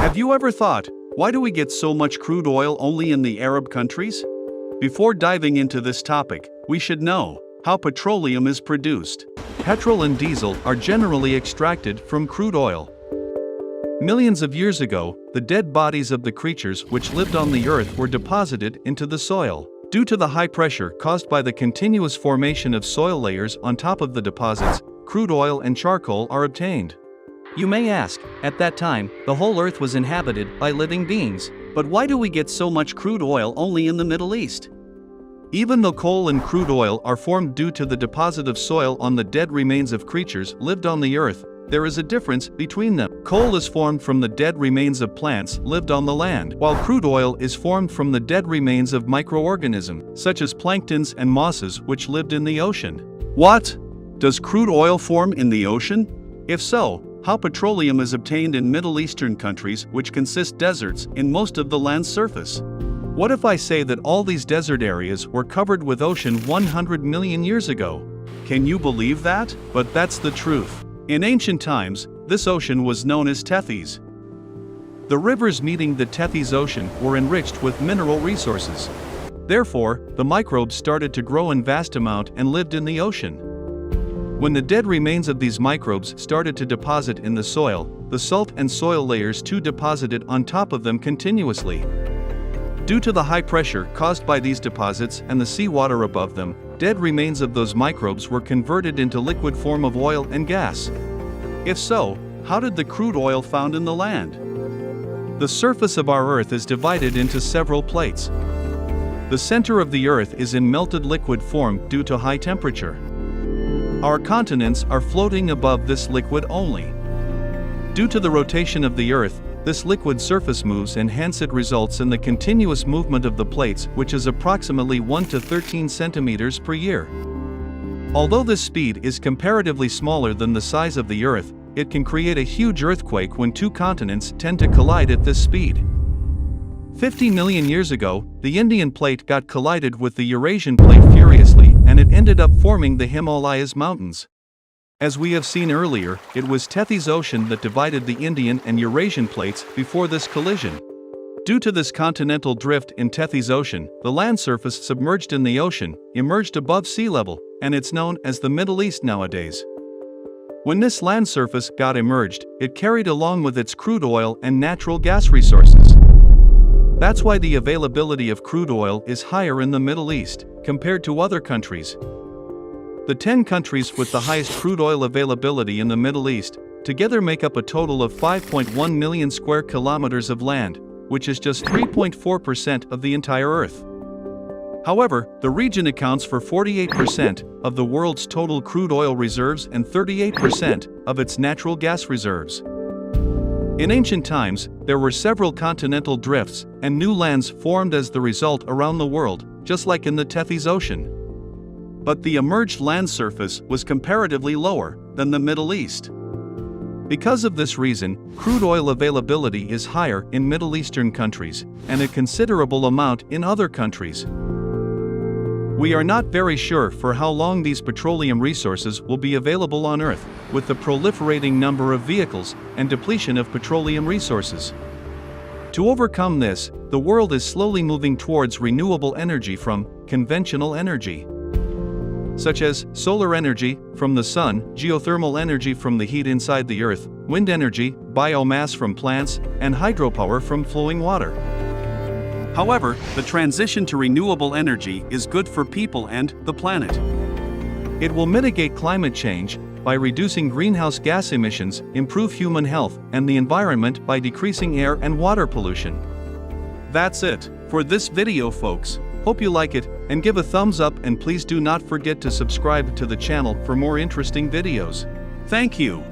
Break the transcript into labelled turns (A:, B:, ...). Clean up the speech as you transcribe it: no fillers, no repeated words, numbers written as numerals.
A: Have you ever thought, why do we get so much crude oil only in the Arab countries? Before diving into this topic, we should know how petroleum is produced. Petrol and diesel are generally extracted from crude oil. Millions of years ago, the dead bodies of the creatures which lived on the earth were deposited into the soil. Due to the high pressure caused by the continuous formation of soil layers on top of the deposits, crude oil and charcoal are obtained. You may ask, at that time, the whole earth was inhabited by living beings, but why do we get so much crude oil only in the Middle East? Even though coal and crude oil are formed due to the deposit of soil on the dead remains of creatures lived on the earth, there is a difference between them. Coal is formed from the dead remains of plants lived on the land, while crude oil is formed from the dead remains of microorganisms, such as planktons and mosses which lived in the ocean. What? Does crude oil form in the ocean? If so, how petroleum is obtained in Middle Eastern countries which consist deserts in most of the land's surface? What if I say that all these desert areas were covered with ocean 100 million years ago? Can you believe that? But that's the truth. In ancient times, this ocean was known as Tethys. The rivers meeting the Tethys Ocean were enriched with mineral resources. Therefore, the microbes started to grow in vast amount and lived in the ocean. When the dead remains of these microbes started to deposit in the soil, the salt and soil layers too deposited on top of them continuously. Due to the high pressure caused by these deposits and the seawater above them, dead remains of those microbes were converted into liquid form of oil and gas. If so, how did the crude oil found in the land? The surface of our Earth is divided into several plates. The center of the Earth is in melted liquid form due to high temperature. Our continents are floating above this liquid only. Due to the rotation of the Earth, this liquid surface moves and hence it results in the continuous movement of the plates, which is approximately 1 to 13 centimeters per year. Although this speed is comparatively smaller than the size of the Earth, it can create a huge earthquake when two continents tend to collide at this speed. 50 million years ago, the Indian plate got collided with the Eurasian plate furiously, and it ended up forming the Himalayas mountains. As we have seen earlier, it was Tethys Ocean that divided the Indian and Eurasian plates before this collision. Due to this continental drift in Tethys Ocean, the land surface submerged in the ocean emerged above sea level, and it's known as the Middle East nowadays. When this land surface got emerged, it carried along with its crude oil and natural gas resources. That's why the availability of crude oil is higher in the Middle East compared to other countries. The 10 countries with the highest crude oil availability in the Middle East together make up a total of 5.1 million square kilometers of land, which is just 3.4% of the entire Earth. However, the region accounts for 48% of the world's total crude oil reserves and 38% of its natural gas reserves. In ancient times, there were several continental drifts and new lands formed as the result around the world, just like in the Tethys Ocean. But the emerged land surface was comparatively lower than the Middle East. Because of this reason, crude oil availability is higher in Middle Eastern countries, and a considerable amount in other countries. We are not very sure for how long these petroleum resources will be available on Earth, with the proliferating number of vehicles and depletion of petroleum resources. To overcome this, the world is slowly moving towards renewable energy from conventional energy, such as solar energy from the sun, geothermal energy from the heat inside the earth, wind energy, biomass from plants, and hydropower from flowing water. However, the transition to renewable energy is good for people and the planet. It will mitigate climate change by reducing greenhouse gas emissions, improve human health and the environment by decreasing air and water pollution. That's it for this video, folks. Hope you like it, and give a thumbs up, and please do not forget to subscribe to the channel for more interesting videos. Thank you.